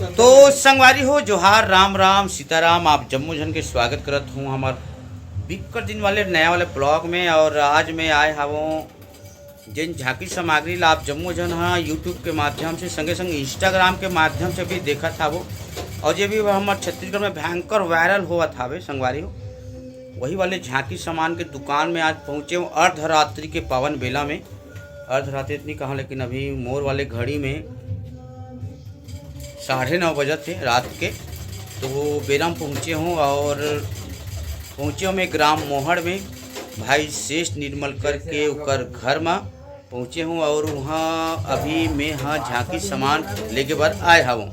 तो संगवारी हो जोहार राम राम सीताराम। आप जम्मू जन के स्वागत करत हूँ हमार बिक्कर दिन वाले नया वाले ब्लॉग में। और आज मैं आए हवों जिन झांकी सामग्री ला आप जम्मू जन हाँ यूट्यूब के माध्यम से संगे संग इंस्टाग्राम के माध्यम से भी देखा था वो, और ये भी हमारे छत्तीसगढ़ में भयंकर वायरल हुआ था वे संगवारी हो। वही वाले झांकी सामान के दुकान में आज पहुँचे हूँ अर्धरात्रि के पावन बेला में। अर्धरात्रि इतनी कहाँ, लेकिन अभी मोर वाले घड़ी में 9:30 बजे थे रात के। तो वो बेला में पहुँचे हूँ और पहुँचे हूँ मैं ग्राम मोहड़ में भाई शेष निर्मलकर के उकर घर में पहुँचे हूँ। और वहाँ अभी मैं हाँ झांकी सामान लेके बाद आए हूँ।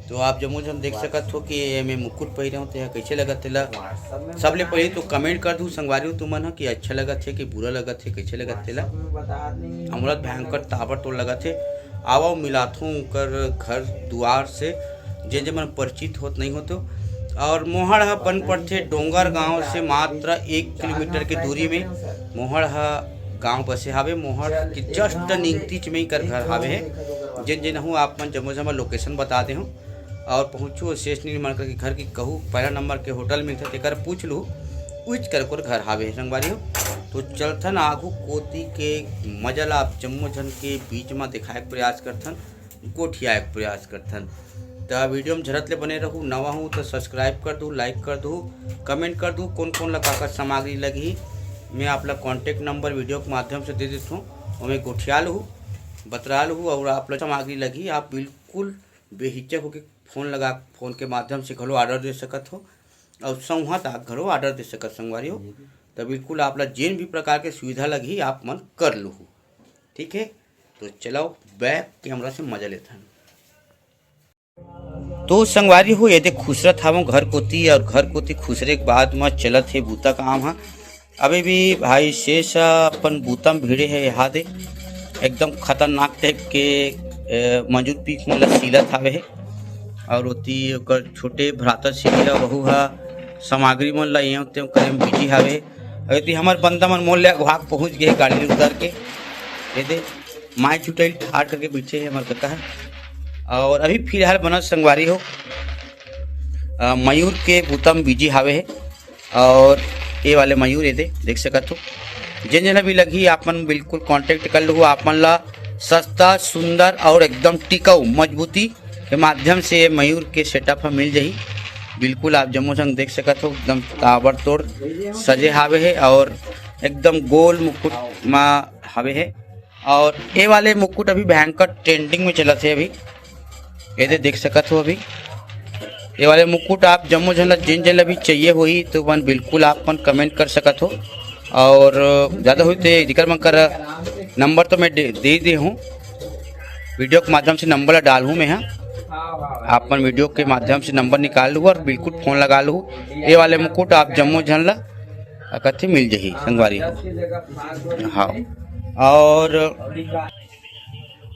तो आप जम्मू हम देख सकत हो कि मैं मुकुट पहने हूँ। तो यह कैसे लगत है सबले पहले तो कमेंट कर दूँ संगवारी हो तुमन कि अच्छा लगत है कि बुरा लगत है, कैसे लगत है। हमरा भयंकर ताबड़तोड़ लगत है। आओ मिलाथूँ कर घर द्वार से जे मन परिचित होत नहीं हो। तो और मोहड़ हा बन पड़ते डोंगर गांव से मात्र 1 किलोमीटर की दूरी में मोहड़ हा गांव बसे हावे। मोहड़ के जस्ट निगतीच में ही कर घर हावे है। जिन जिन हूँ आप मन जम्मू जमा लोकेशन बता दे हूँ और पहुँचू शेष निर्मलकर के घर की कहूँ पहला नंबर के होटल में था तेकर पूछ लूँ उच कर घर हावे है संगवारी हो। तो चलथन आगू कोती के मजा ला आप जम्मू जन के बीच में दिखाए के प्रयास करथन, गोठियाए के प्रयास करथन। तो वीडियो में झरत ले बने रहूँ। नवा हूँ तो सब्सक्राइब कर दूँ, लाइक कर दूँ, कमेंट कर दूँ कौन कौन लगा सामग्री लगी। मैं आप लोग कॉन्टेक्ट नंबर वीडियो के माध्यम से दे देता हूँ और मैं गोठियाल हूँ बतराल हूँ। और आप लोग सामग्री लगी आप बिल्कुल बेहिचक होकर फ़ोन के माध्यम से घलो ऑर्डर दे सकत हो और संवत आप घरो ऑर्डर दे सकत संगवारी हो। तो बिल्कुल आप ला जिन भी प्रकार के सुविधा लगी आप मन कर लो। ठीक है, तो चलाओ बैक कैमरा से मजा लेते हैं। तो संगवारी हो ये देख खुसरत हूँ घर कोती और घर कोती खुसरे के बाद में चलत है बूता काम है। अभी भी भाई शेष अपन बूता में भीड़े है। यहाँ दे एकदम खतरनाक टाइप के मौजूद पीक में लसीलत हवे है। और ओती छोटे भ्राता सिला बहू हा सामग्री मन ला एवं तेव करे में बिजी हवे। यदि हमार बंदा मन मोल ले घाक पहुँच गए गाड़ी उतर के ये दे माई चुटैल ठाड़ करके पीछे है हमारे कका है। और अभी फिलहाल बनत संगवारी हो मयूर के बूता में बिजी हावे है। और ये वाले मयूर ये दे देख सकत हो जिन जन भी लगी आपन बिल्कुल कांटेक्ट कर लो। आपन ला सस्ता सुंदर और एकदम टिकाऊ मजबूती के माध्यम से मयूर के सेटअप मिल जाही। बिल्कुल आप जम्मू संग देख सकत हो एकदम ताबड़तोड़ सजे हावे है और एकदम गोल मुकुट में हावे है। और ये वाले मुकुट अभी भयंकर ट्रेंडिंग में चलत है। अभी ये देख सकत हो अभी ये वाले मुकुट आप जम्मू जन जिन जन भी चाहिए हुई तो मन बिल्कुल आप मन कमेंट कर सकत हो। और ज़्यादा हुई तो जिक्र मन कर नंबर तो मैं दे हूँ वीडियो के माध्यम से नंबर डाल हूँ मैं। हाँ आप मन वीडियो के माध्यम से नंबर निकाल लूँ और बिल्कुल फ़ोन लगा लूँ। ये वाले मुकुट आप जम्मू जन ला कथे मिल जाही संगवारी हो। हाँ और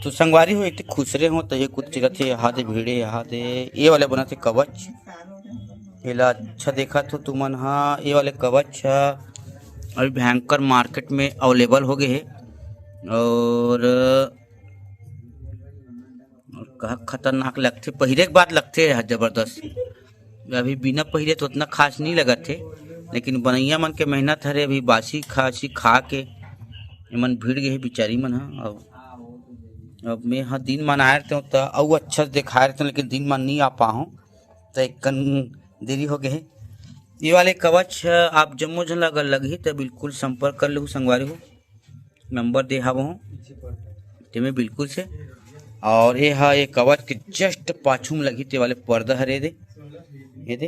तो संगवारी हो एक खुसरे हो तो ये कुछ चिरत है यहाँ दे भीड़े यहाँ दे ये वाले बना थे कवच येला अच्छा देखा तो तुमन। हाँ ये वाले कवच अभी भयंकर मार्केट में अवेलेबल हो गए है। और कहा खतरनाक लगते पहिरे के बाद लगते है जबरदस्त। अभी बिना पहिरे तो उतना खास नहीं लगत थे, लेकिन बनैया मन के मेहनत हरे अभी बासी खासी खा के मन भीड़ गए बेचारी मन। हाँ अब मैं हाँ दिन मन आए थे तो और अच्छा दिखा रहे थे, लेकिन दिन मन नहीं आ पाऊँ तो एक देरी हो गए है। ये वाले कवच आप जम्मू जन अगर लगी तो बिल्कुल संपर्क कर लो संगवारी हो। नंबर दे हवा हूँ तेमें बिल्कुल से। और ये हाँ ये कवच के जस्ट पाछू में लगी ते वाले पर्दा हरे ये दे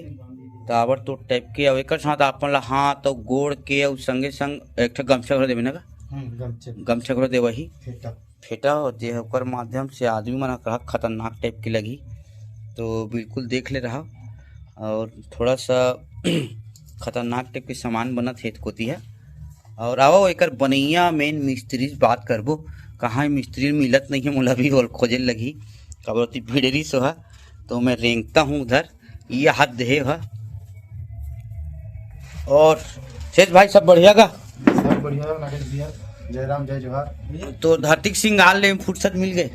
ताबड़ तो टाइप के। और एक साथ अपन ला हाथ तो गोड़ के और संगे संग एक गमछा घर देवे ना गमछा घर दे वही फेटा जे ओकर माध्यम से आदमी मन खतरनाक टाइप की लगी। तो बिल्कुल देख ले रहा और थोड़ा सा खतरनाक टाइप के सामान बनत है कोती है। और आओ एक बनैया मेन मिस्त्री से बात करबो कहाँ मिस्त्री मिलत नहीं है। मुला भी खोजे लगी कबरती भिड़ेरी सो है तो मैं रेंगता हूँ उधर ये हाथ दे है। और शेष भाई सब बढ़िया का सब बढ़िया नागेश भैया जय राम जय जोहार। तो धरती सिंगार ले फुर्सत मिल गए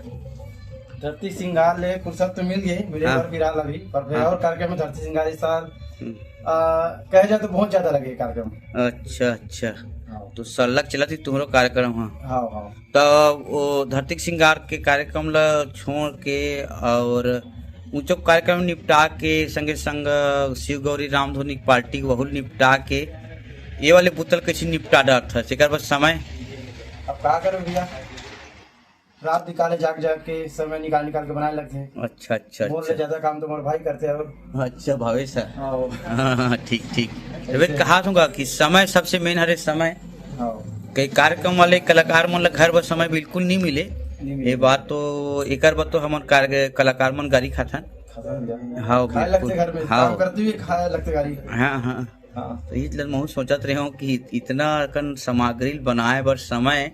धरती सिंगार ले फुर्सत तो मिल गई मिले हाँ। पर फिलहाल अभी पर हाँ। और कार्यक्रम में धरती सिंगार इस साल कहे जाए तो बहुत ज्यादा लगे कार्यक्रम। अच्छा अच्छा, हाँ तो सलग चला थी तुम्हारो कार्यक्रम। हाँ, हाँ हाँ। तो वो धरती सिंगार के कार्यक्रम ला छोड़ के और ऊंचो कार्यक्रम निपटा के संगे संग शिव गौरी रामधुनी पार्टी के बहुल निपटा के ये वाले बुतल कैसे निपटा डाट था सेकर बस समय। अब क्या करो भैया, रात निकाले जाग जाग के समय निकाल निकाल के बनाने लगते हैं। अच्छा अच्छा मोर से अच्छा ज्यादा काम तो मोर भाई करते हैं। और अच्छा भावेश सर, हाँ हाँ ठीक ठीक। तो कहा दूंगा कि समय सबसे मेन हरे समय। हाँ कई कार्यक्रम वाले कलाकार मन ला घर पर समय बिल्कुल नहीं मिले। नहीं मिले। ये बात तो एक बात तो हमन कलाकार मन गाड़ी खाथन। हाँ खाए लगते घर में, हाँ काम करते हुए खाए लगते गाड़ी। हाँ हाँ। हाँ तो इसलिए मैं सोचत रहे हूँ कि इतना कन सामग्री बनाए बर समय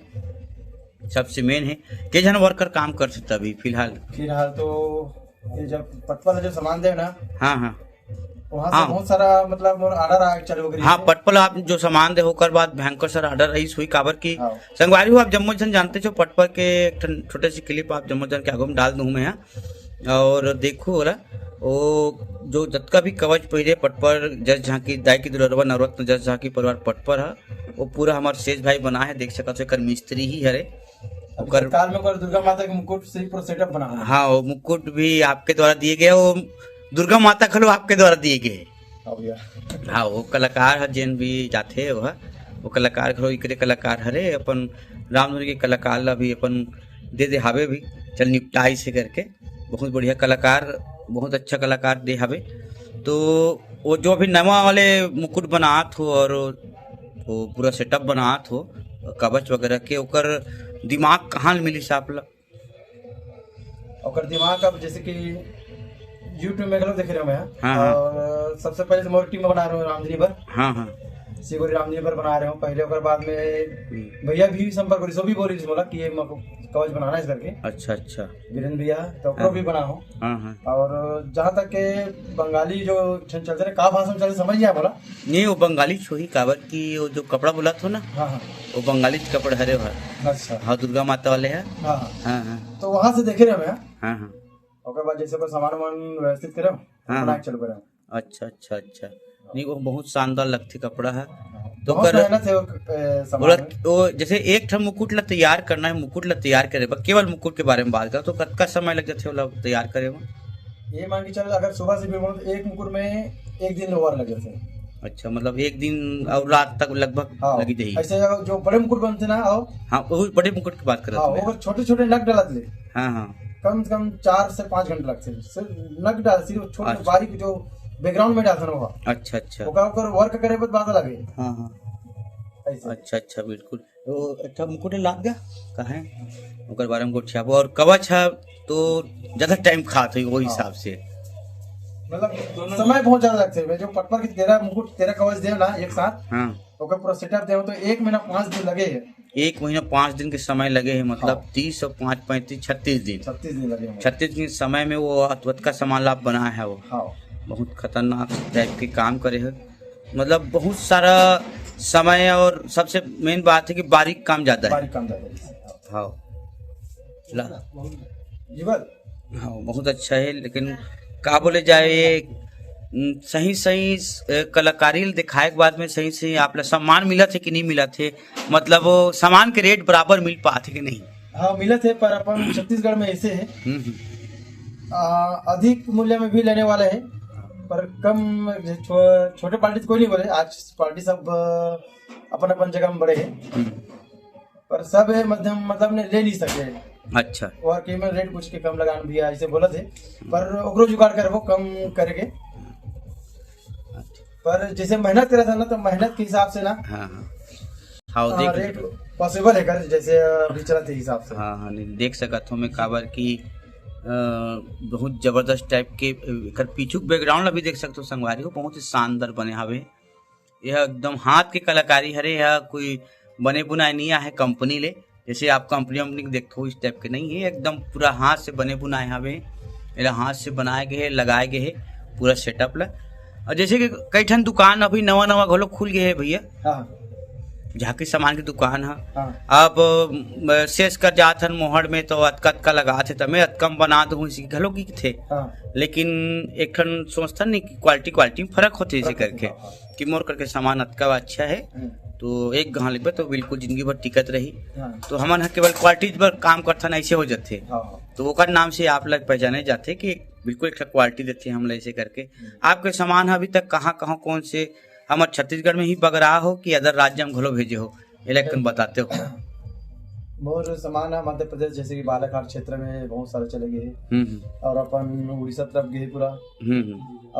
सबसे मेन है। के जन वर्कर काम कर सकता अभी फिलहाल। फिलहाल तो ये जब पटपल जो सामान दे ना हाँ हाँ वहाँ हाँ। से बहुत सारा मतलब ऑर्डर आ चलो गई। हाँ, पटपल आप जो सामान दे होकर बाद भयंकर सर ऑर्डर रही हुई काबर की हाँ। संगवारी हो आप जम्मू जन जानते हो। पटपल के एक ठन छोटे से क्लिप आप जम्मू जन के आगो में डाल दूँ मैं यहाँ और देखो बोला वो जो जतका भी कवच पहले पटपर जस झांकी दाई की दुलरवा नवरत्न जस झांकी परिवार पटपर है वो पूरा हमारे शेष भाई बना है। देख सकते हो मिस्त्री ही हरे अभी काल में कोई दुर्गा माता के मुकुट से पूरा सेटअप बना हुआ है। हाँ, वो मुकुट भी आपके द्वारा दिए गए, वो दुर्गा माता खलो आपके द्वारा दिए गए। हाँ भैया। हाँ, वो कलाकार है जिन भी जाते वो कलाकार खलो इकरे कलाकार हरे अपन रामधुनी के कलाकार ला भी अपन दे दे हावे भी चल निपटाई से करके बहुत बढ़िया कलाकार, बहुत अच्छा कलाकार दे हावे। तो वो जो अभी नवा वाले मुकुट बनात हो और वो पूरा सेटअप बनात हो कवच वगैरह के ओकर दिमाग कहाँ मिली साप ला। और दिमाग अब जैसे कि यूट्यूब में गलत देख रहे हो मैं। हाँ, हाँ। और सबसे पहले तो मोर टीम में बना रहा हूँ रामधुनी पर। हाँ हाँ शिवगौरी रामधुनी पर बना रहे हूँ पहले। और बाद में भैया भी संपर्क करी, सो भी बोली बोला कि ये कवच बनाना है इस करके। अच्छा अच्छा। वीरेंद्र भैया तो ओकरो भी बना हूँ। हाँ हाँ। और जहाँ तक के बंगाली जो चलते रहे का भाषा में चलते समझ गया बोला। नहीं, वो बंगाली छोही काबर की वो जो कपड़ा बोला था ना हाँ हाँ। वो बंगाली कपड़े हरे हुआ। अच्छा। हाँ, दुर्गा माता वाले है। हाँ हाँ। हाँ हाँ तो वहाँ से देखे रहे मैं। हाँ हाँ। और बाद जैसे कोई सामान वामान व्यवस्थित करे हाँ। बना के चल रहे अच्छा अच्छा अच्छा। नहीं, वो बहुत शानदार लगती कपड़ा है। तो बहुत कर मेहनत है वो बोला सामान में। वो जैसे एक ठन मुकुट ला तैयार करना है, मुकुट ला तैयार करे बा केवल मुकुट के बारे में बात कर तो कतका समय लग जाते वाला तैयार करे में। ये मान के चल अगर सुबह से भी बोलो तो एक मुकुट में एक दिन और लग जाते हैं। अच्छा, मतलब एक दिन और रात तक लगभग हाँ लगी जाएगी। ऐसे जो बड़े मुकुट बनते ना और हाँ, वो बड़े मुकुट की बात कर हाँ रहे वो छोटे छोटे नग डालत ले हाँ हाँ। कम से कम 4 से 5 घंटे लगते हैं। सिर्फ नग डाल सिर्फ छोटे अच्छा। बारीक जो बैकग्राउंड में डालते ना वो अच्छा अच्छा। ओकर वर्क करे बाद बात लगे हाँ हाँ। ऐसे। अच्छा अच्छा, बिल्कुल। वो अच्छा मुकुट लाग गया कहाँ है ओकर बारे में गोठिया और कवच है तो ज्यादा टाइम खात है वो हिसाब से। मतलब समय बहुत ज्यादा लगते हैं। जो पटपर की 13 मुकुट 13 कवच दे ना एक साथ हाँ, ओकर पूरा सेटअप दे तो 1 महीना 5 दिन लगे है। 1 महीना 5 दिन के समय लगे है। मतलब 30 और 5 35 36 दिन। 36 दिन लगे हैं। 36 दिन समय में वो अतवत का सामान आप बनाया है। वो हाँ बहुत खतरनाक टाइप के काम करे है। मतलब बहुत सारा समय और सबसे मेन बात है कि बारीक काम ज्यादा है। बारीक काम ज्यादा है। हाँ जीवन हाँ, बहुत अच्छा है। लेकिन का बोले जाए सही सही कलाकारी दिखाए के बाद में सही सही आप ला सम्मान मिला थे कि नहीं मिला थे। मतलब वो सामान के रेट बराबर मिल पाते कि नहीं। हाँ मिले थे पर अपन छत्तीसगढ़ में ऐसे है अधिक मूल्य में भी लेने वाले हैं पर कम छोटे पार्टी कोई नहीं बोले। आज पार्टी सब अपन अपन जगह में बड़े हैं पर सब है मध्यम मतलब ने ले नहीं सके। अच्छा, और कीमत रेट कुछ के कम लगाना भी ऐसे बोला थे पर ओकरो जुगाड़ करे वो कम करेंगे। पर जैसे मेहनत करे था ना तो मेहनत के हिसाब से ना हाँ हाँ हाँ देख रेट पॉसिबल है कर जैसे अभी चला थे हिसाब से। हाँ हाँ नहीं देख सकत हूँ मैं काबर की बहुत जबरदस्त टाइप के एकर पीछू बैकग्राउंड अभी देख सकते हो संगवारी को बहुत ही शानदार बने हवे। यह एकदम हाथ के कलाकारी हरे। यह कोई बने बुनाए नहीं है कंपनी ले जैसे आप कंपनी देखते हो इस टाइप के नहीं है। एकदम पूरा हाथ से बने बुनाए हवे। एला हाथ से बनाए गए है लगाए गए है पूरा सेटअप ला। और जैसे कि कई ठन दुकान अभी नवा नवा घलो खुल गए है भैया। हाँ झांकी सामान की दुकान है। हाँ अब शेष कर जात हन मोहड़ में तो अतका लगा थे तमें अतकम बना दू इसी घलो की थे। हाँ लेकिन एक ठन सोचता नहीं कि क्वालिटी में फर्क होते इसे करके हाँ, कि मोर करके सामान अतका अच्छा है तो एक गहाँ लेबे तो बिल्कुल जिंदगी भर टिकत रही। हाँ तो हमन केवल क्वालिटी पर काम करथन ऐसे हो जाते हाँ तो ओकर नाम से आप लोग पहचाने जाते कि बिल्कुल एक क्वालिटी देते हम लोग ऐसे करके। आपके सामान अभी तक कहाँ कहाँ कौन से हमारे छत्तीसगढ़ में ही बगरा हो कि अदर राज्य में घलो भेजे हो इलेक्शन बताते हो। मोर सामान है मध्य प्रदेश जैसे कि बालाघाट क्षेत्र में बहुत सारे चले गए और अपन उड़ीसा तरफ गए पूरा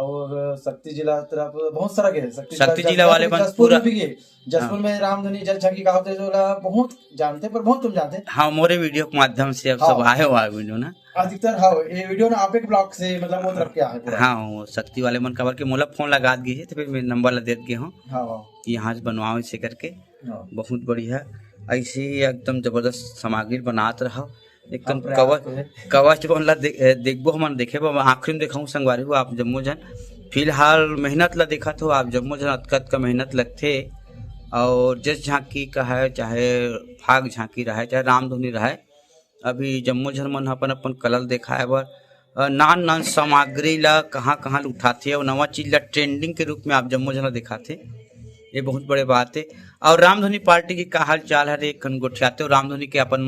और शक्ति जिला तरफ बहुत सारा गए। शक्ति जिला वाले जसपुर में भी गए। जसपुर में रामधनी जल झांकी का होते जो बहुत जानते पर बहुत तुम जानते। हाँ मोरे वीडियो के माध्यम से अब सब आए हो वीडियो ना अधिकतर। हाँ ये वीडियो ना आपके ब्लॉग से मतलब वो तरफ के आए पूरा। हाँ वो शक्ति वाले मन कवर के मोला फोन लगा दिए तो फिर मैं नंबर ला देत गए हूँ हाँ हाँ यहाँ से बनवाओ इसे करके। हाँ बहुत बढ़िया ऐसे ही एकदम जबरदस्त सामग्री बनाते रहो एकदम आप प्रयास कवच बनला देखबो हम देखे आखिरी में देखा संगवारी हो आप जम्मो जन फिलहाल मेहनत ला देखा तो आप जम्मो जन अतकत का मेहनत लगते और जिस झांकी का है चाहे फाग झांकी रहे चाहे रामधुनी रहे अभी जम्मो जन मन अपन अपन कलर दिखाए बर नान सामग्री ला कहाँ कहाँ उठाते और नवा चीज ला ट्रेंडिंग के रूप में आप जम्मो जन दिखाते ये बहुत बड़े बात है। और रामधुनी पार्टी की का हाल चाल है एक गोठियाते हो रामधुनी के अपन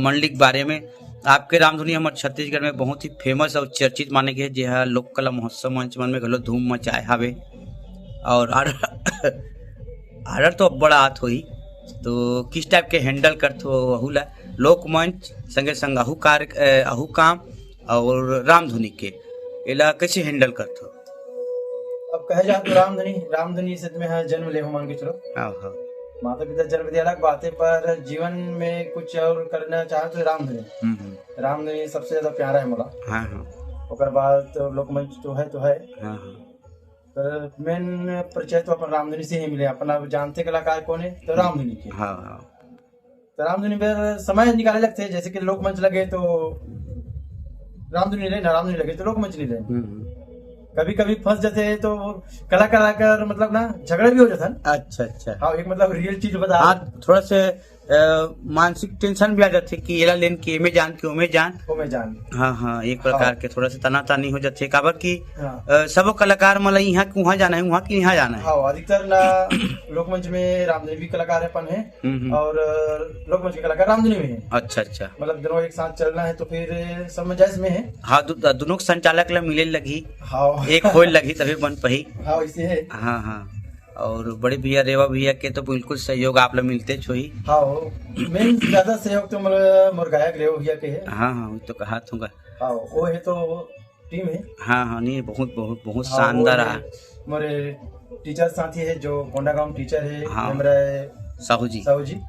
मंडली के बारे में। आपके रामधुनी हमारे छत्तीसगढ़ में बहुत ही फेमस और चर्चित माने गए जो लोक कला महोत्सव मंच मन में घलो धूम मचाए हवे और आर्डर तो अब बड़ा आत होई तो किस टाइप के हैंडल करते हो अहुला लोक मंच संगे संग अहू काम और रामधुनी के एला कैसे हैंडल करते हो। अब कहे जाए तो रामधनी से तुम्हें जन्म ले हो मान के चलो। माता पिता जन्म दिया अलग बात है पर जीवन में कुछ और करना चाहे तो रामधनी सबसे ज्यादा प्यारा है मोला। हाँ ओकर बाद तो लोकमंच तो है हाँ पर मेन परिचय तो अपन रामधनी से ही मिले। अपना जानते कलाकार कौन है तो रामधनी के। हाँ तो रामधनी में समय निकाले लगते जैसे कि लोकमंच लगे तो रामधनी लगे तो लोकमंच नहीं ले। कभी कभी फंस जाते हैं तो कलाकार मतलब ना झगड़ा भी हो जाता है। अच्छा हाँ एक मतलब रियल चीज बता। हाँ थोड़ा से मानसिक टेंशन भी आ जाते कि ये लेन की में जान के ओमे जान। हाँ एक प्रकार के थोड़ा सा तनातानी हो जाते काबर की सब कलाकार मतलब यहाँ के वहाँ जाना है वहाँ की यहाँ जाना है। हाँ अधिकतर ना लोकमंच में रामधनी भी कलाकार अपन है और लोकमंच के कलाकार रामधनी में है। अच्छा मतलब दोनों एक साथ चलना है तो फिर सब जायज में है। हाँ दोनों संचालक ला मिले लगी। हाँ एक होल लगी तभी बन पाई। हाँ वैसे है। हाँ और बड़े भैया रेवा भैया के तो बिल्कुल सहयोग आप लोग मिलते छोई। हाँ मेन ज्यादा सहयोग तो मोर गायक रेवा भैया के है। हाँ वो तो कहा था। हाँ वो है तो टीम है। हाँ नहीं बहुत शानदार है। मोरे टीचर साथी है जो कोंडागांव टीचर है। हाँ हमारा साहू जी।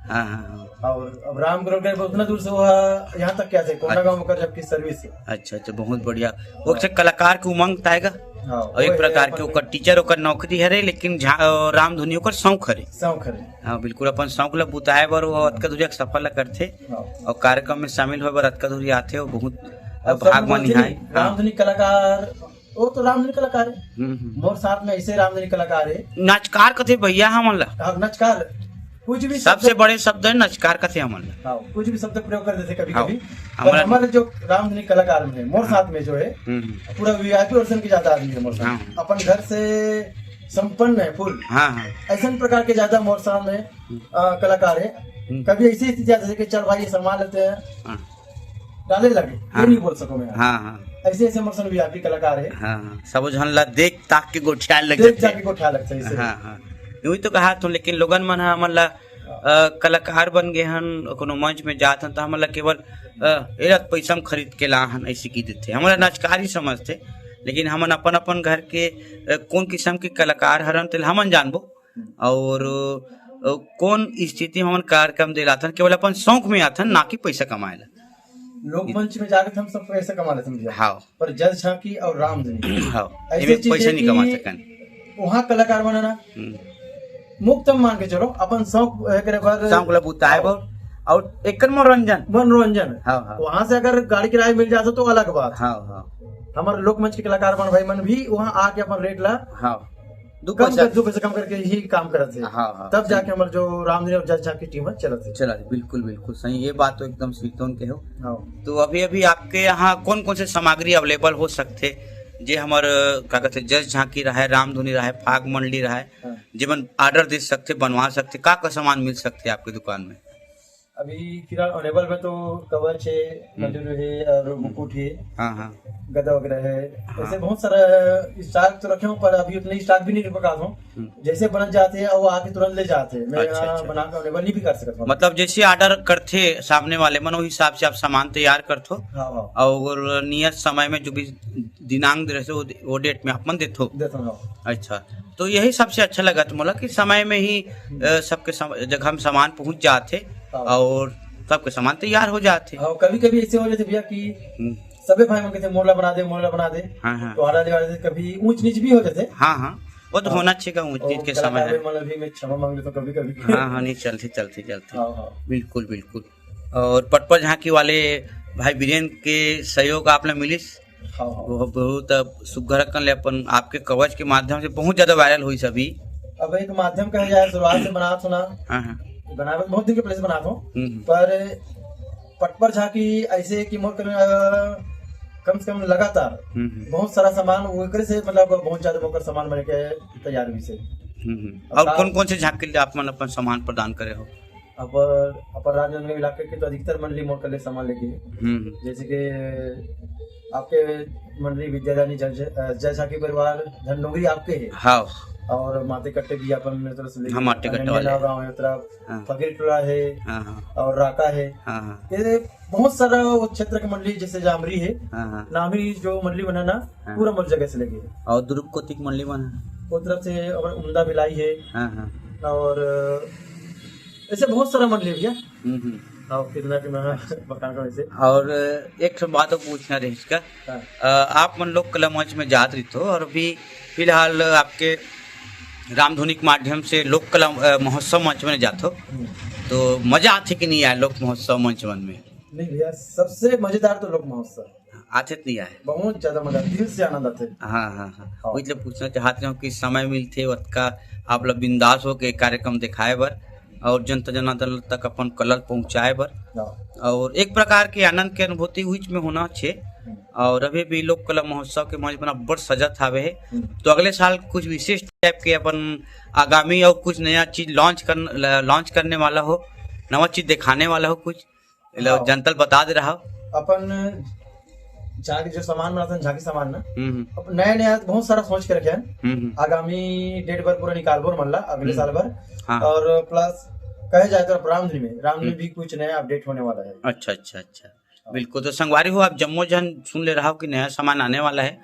हाँ और अब राम गरोड़ उतना दूर से वो यहाँ तक क्या थे कोंडागांव में कर जबकि सर्विस है। अच्छा बहुत बढ़िया वो कलाकार के उमंग ताएगा। हाँ, और एक प्रकार के ओकर टीचर ओकर नौकरी हरे लेकिन रामधुनी ओकर शौक हरे। हाँ बिल्कुल अपन शौक ला बुताए बर वो अतका दूरी सफल करते और कार्यक्रम में शामिल होए बर अतका दूरी आते हो बहुत भाग मन है। रामधुनी कलाकार वो तो रामधुनी कलाकार है मोर साथ में ऐसे रामधुनी कलाकार है। नाचकार कथे भैया हमन ला नाचकार कुछ भी सबसे बड़े शब्द है नचकार कथे हमन ला। कुछ भी शब्द प्रयोग कर देते कभी कभी। हमारे जो रामधुनी कलाकार में मोर साथ में जो है पूरा वीआईपी वर्जन के ज्यादा आदमी है मोर साथ। अपन घर से संपन्न है फुल। ऐसा प्रकार के ज्यादा मोर साथ में कलाकार है। कभी ऐसी स्थिति जैसे कि चल भाई संभाल लेते हैं डाले लगे ये नहीं बोल सको मैं। ऐसे मोर वीआईपी कलाकार है। सब जन ला देख ताक के गोठिया लगता है। यूं तो कहा तो लेकिन लोगन मन हमन ला कलाकार बन गए हन कोनो मंच में जात हन तो हमन ला केवल पैसा में खरीद के ला हन ऐसे की देते हमारा नचकार ही समझते लेकिन हमन अपन घर के कौन किस्म के कलाकार हरन तो हमन जानबो और कौन स्थिति में हमन कार्यक्रम दिलाथन केवल अपन शौक में आथन ना कि पैसा कमाए ला। लोकमंच में जाकर हम सब पैसा कमा लेते हैं। हाँ पर जल झांकी और रामधुनी ऐसे पैसा नहीं कमा सकन। वहाँ कलाकार बनाना मुक्त मान के चलो अपन शौक ला बुताए और एक मनोरंजन। वहाँ से अगर गाड़ी किराया मिल जाता तो अलग बात। हमारे लोकमंच के कलाकार भाई मन भी वहाँ आके अपन रेट ला दो पैसा 2 पैसा कम करके ही काम करत थे। हाँ तब जाके हमारे जो रामधुनी और जज की टीम चलत है। चला बिल्कुल बिल्कुल सही, ये बात तो एकदम स्वीटोन के हो। हाँ। तो अभी अभी आपके यहाँ कौन कौन से सामग्री अवेलेबल हो सकते जे हमार क्या कहते जज झांकी रहा है, रामधुनी रहा है, फाग मंडली रहा है, हाँ। जीवन ऑर्डर दे सकते, बनवा सकते, का सामान मिल सकते आपकी दुकान में? अभी फिलहाल अवेलेबल में तो कवच है, मंदिर है और मुकुट है, हाँ हाँ गदा वगैरह है। ऐसे बहुत सारा स्टॉक तो रखे हूँ, पर अभी उतने स्टॉक भी नहीं रखा हूँ। जैसे बन जाते हैं वो आके तुरंत ले जाते हैं। मैं अच्छा, यहाँ अच्छा। बना कर अवेलेबल नहीं भी कर सकता हूँ। मतलब जैसे ऑर्डर करते सामने वाले मन उस हिसाब से आप सामान तैयार करते हो हाँ हाँ और नियत समय में जो भी दिनांक दे रहे वो डेट में अपन देते हो। देता हूँ। अच्छा, तो यही सबसे अच्छा लगा तो मतलब कि समय में ही सबके जगह हम सामान पहुंच जाते और सबके सामान तैयार हो जाते। और कभी कभी ऐसे हो जाते भैया कि सभी भाई कहते मोला बना दे, मोला बना दे। हाँ हाँ तो ऑर्डर ले कभी ऊंच नीच भी हो जाते। हाँ हाँ वो तो होना चाहिए ऊंच नीच के समय है। मतलब भी मैं क्षमा मांग लेता हूँ कभी कभी। हाँ हाँ नहीं चलती चलती चलती। हाँ हाँ बिल्कुल बिल्कुल। और पटपट झांकी वाले भाई वीरेंद्र के सहयोग आपने मिलिस, हाँ हाँ। वो बहुत सुघर कर ले अपन आपके कवच के माध्यम से बहुत ज्यादा वायरल हुई सभी। अब एक माध्यम कहा जाए, शुरुआत से बना सुना हाँ हाँ बना बहुत दिन के पहले से बनाता हूँ, हम्म। पर पटपर झांकी ऐसे कि मोर कम से कम लगातार बहुत सारा सामान वो एकरे से मतलब बहुत ज्यादा मोकर सामान बने के तैयार भी से। और कौन कौन से झांकी के आप मन अपन सामान प्रदान करे हो? अपर राजनगर इलाके के तो अधिकतर मंडली मोर कर ले सामान लेके, जैसे कि आपके मंडली विद्यादानी जय झांकी परिवार धनडोंगरी आपके है। हाँ और माते कट्टे भी अपन तरफ से हाँ, माते कट्टे वाले गाँव है तरफ, हाँ। फकीर टोला है, हाँ हाँ और राका है। हाँ हाँ ये बहुत सारा वो क्षेत्र की मंडली, जैसे जामरी है, हाँ हाँ नामरी जो मंडली बनाना हाँ। पूरा मर जगह से लगे है। और दुर्ग कोतिक मंडली बना वो तरफ से और उमदा भिलाई है, हाँ हाँ और ऐसे बहुत सारा मंडली है भैया। हम्म। और कितना बताऊंगा वैसे। और एक ठो बात और पूछना रही इसका, हाँ। आप मन लोक कला मंच में जात रही हो और अभी फिलहाल आपके रामधुनी के माध्यम से लोक कला महोत्सव मंच में जाते हो, तो मजा आते कि नहीं आया लोक महोत्सव मंच में? नहीं भैया, सबसे मजेदार तो लोक महोत्सव आते नहीं आए, बहुत ज्यादा मजा, दिल से आनंद आते। हाँ हाँ हाँ वही तो पूछना चाहते हो कि समय मिलते वक्त का आप लोग बिंदास हो के कार्यक्रम दिखाए बर और जनता जनार्दन तक अपन कलर पहुँचाए बर, और एक प्रकार के आनंद के अनुभूति हुई में होना चाहिए। और अभी भी लोक कला महोत्सव के मंच बना बड़ सजत हवे है, तो अगले साल कुछ विशेष टाइप के अपन आगामी और कुछ नया चीज लॉन्च करने वाला हो, नवा चीज दिखाने वाला हो, कुछ जनता बता दे रहा हो अपन। झांकी जो सामान बनाते हैं, झांकी सामान ना अब नया नया बहुत सारा सोच के रखे हैं। आगामी डेट पर पूरा निकाल बोर मल्ला अगले साल भर। हाँ। और प्लस कहे जाए तो रामधुनी भी कुछ नया अपडेट होने वाला है। अच्छा अच्छा अच्छा बिल्कुल। तो संगवारी हो आप जम्मो जन सुन ले रहा हो कि नया सामान आने वाला है,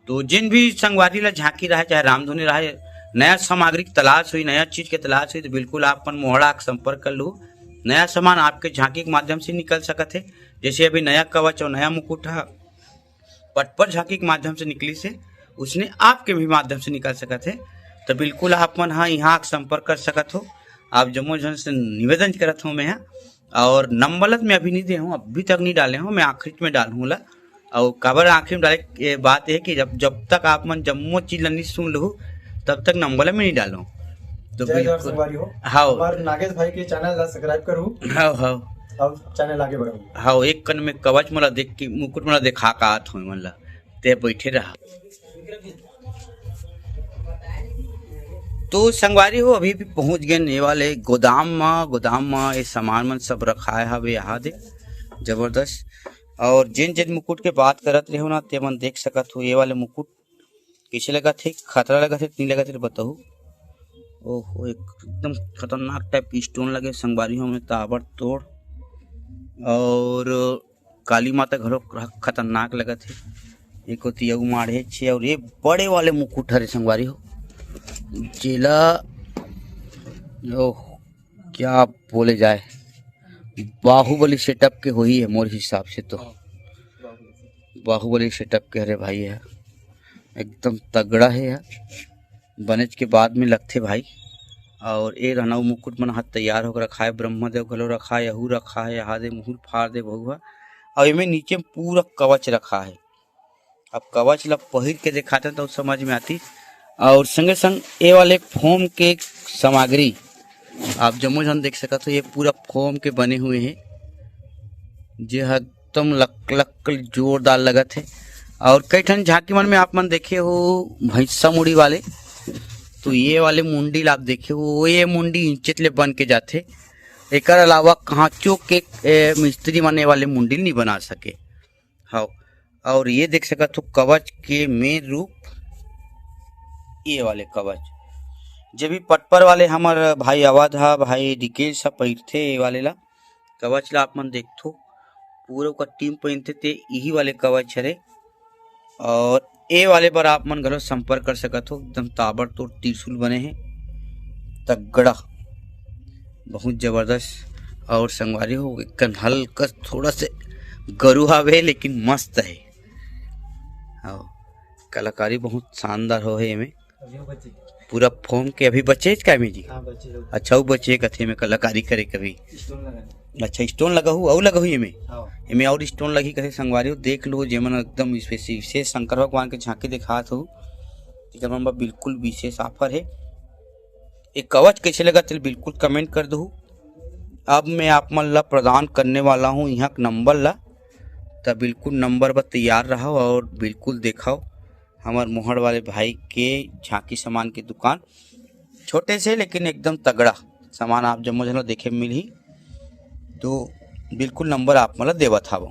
तो जिन भी संगवारी ला झांकी रहा चाहे रामधुनी रहा, नया सामग्री की तलाश हुई, नया चीज की तलाश हुई, तो बिल्कुल आप अपन मोहड़ा का संपर्क कर लो। नया सामान आपके झांकी के माध्यम से निकल सकते है। जैसे अभी नया कवच और नया मुकुट पटपर झांकी के माध्यम से निकली से, उसने आपके भी माध्यम से निकल सकते है। तो बिल्कुल आप मन हाँ यहाँ संपर्क कर सकते हो। आप जम्मू जन से निवेदन करत हूँ मैं यहाँ, और नंबर में अभी नहीं दे हूँ, अभी तक नहीं डाले हूँ, मैं आखिरी में डालूंगा। और काबर आखिरी में डाले बात है कि जब तक आप मन जम्मू चीज नहीं सुन लो तब तक नंबर में नहीं डालो। तो हाँ, नागेश भाई के चैनल सब्सक्राइब करूँ। हाँ हाँ और चैनल आगे बढ़ाऊँ। हाँ एक कन में कवच मला देख के मुकुट मला देखा का आत हो मला ते बैठे रहा। तो संगवारी हो अभी भी पहुंच गए ये वाले गोदाम में ये सामान मन सब रखा है हवे यहाँ देख जबरदस्त। और जिन जिन मुकुट के बात करत रहे हो ना ते मन देख सकत हो। ये वाले मुकुट कैसे लगा थे, खतरा लगा थे नहीं लगा थे बताओ। ओहो एकदम खतरनाक टाइप स्टोन लगे संगवारी हो में ताबड़ तोड़, और काली माता घरों खतरनाक लगा थे। एक होती अगु माढ़े छे, और ये बड़े वाले मुकुट हरे संगवारी हो जिला ओह क्या बोले जाए, बाहुबली सेटअप के हो ही है मोर हिसाब से तो। बाहुबली सेटअप के हरे भाई है, एकदम तगड़ा है यार, बनज के बाद में लगते भाई। और ये रहना मुकुट मन हाथ तैयार होकर रखा है, ब्रह्मदेव घलो रखा है, यहू रखा है, यहाँ दे मुहूर फाड़ दे बहुआ। और इनमें नीचे में पूरा कवच रखा है। अब कवच ला पहिर के दिखाते तो समझ में आती। और संगे संग ये वाले फोम के सामग्री आप जम्मो जन देख सकत हो, ये पूरा फोम के बने हुए हैं, जो एकदम लक लक जोरदार लगत है। और कई ठन झांकी मन में आप मन देखे हो भैंसा मुड़ी वाले, तो ये वाले मुंडी आप देखे हो, ये मुंडी इंचित ले बन के जाते। एकर अलावा कांचों के मिस्त्री माने वाले मुंडी नहीं बना सके। हाँ, और ये देख सकत हो कवच के मेन रूप, ये वाले कवच जे भी पटपर वाले हमार भाई अवधा भाई डिकेल सब पहिरथे, ये वाले ला कवच ला आप मन देखथो पूरा का टीम पहिनते थे, यही वाले कवच हरे। और ए वाले पर आप मन घलो संपर्क कर सकत हो, एकदम ताबड़तोड़ त्रिशूल बने हैं, तगड़ा बहुत जबरदस्त। और संगवारी हो हल्का थोड़ा से गरु हवे लेकिन मस्त है, और कलाकारी बहुत शानदार हो है। एमे पूरा फोम के अभी बचे क्या में जी? अच्छा वो बचे कथे में कलाकारी करे कभी। अच्छा स्टोन लगा हूँ और लगा हुई एमे और स्टोन लगी कथे संगवारी हो देख लो, जेमन एकदम विशेष शंकर भगवान के झांकी दिखात हो, बिल्कुल विशेष ऑफर है। एक कवच कैसे लगा तो बिल्कुल कमेंट कर दो। अब मैं आप मन ला प्रदान करने वाला हूँ यहाँ नंबर ला, तब बिल्कुल नंबर पर तैयार रहो और बिल्कुल देखाओ हमार मोहड़ वाले भाई के झांकी सामान की दुकान, छोटे से लेकिन एकदम तगड़ा सामान आप जम्मो जनो देखे मिल ही, तो बिल्कुल नंबर आप मला देवत हवो।